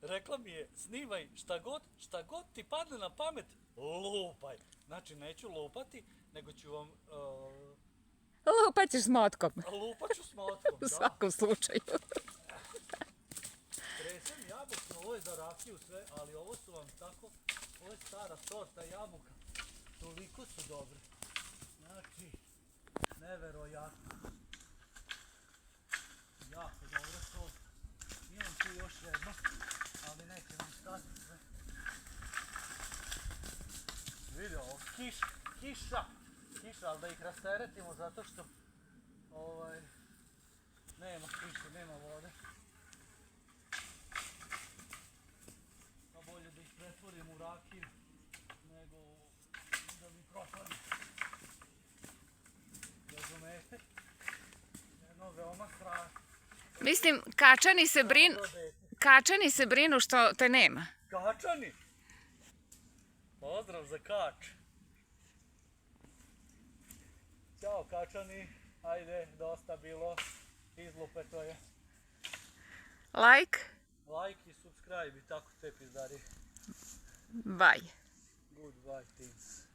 rekla mi je, snimaj šta god ti padne na pamet, lupaj. Znači, neću lupati, nego ću vam... Lupat ćeš s motkom. lupat ću s motkom, U da. svakom slučaju. Tresem jabuke, ovo je za rakiju sve, ali ovo su vam tako, ovo je stara sorta jabuka. Toliko su dobre. Znači, neverojatno. Jako dobro sorta. Imam tu još jedno, ali neće mi stati sve. Vidio, ovo kiša, ali da ih rasteretimo zato što nema kiše, nema vode. Pa bolje da ih pretvorim u rakiju nego da mi propadne. Razumete? Jedno veoma strašno. Mislim, kačani se brinu što te nema. Kačani! Pozdrav za Kač. Ćao Kačani, ajde, dosta bilo, izlupeto je. Like, Like i subscribe i tako te pizdari. bye. Goodbye things.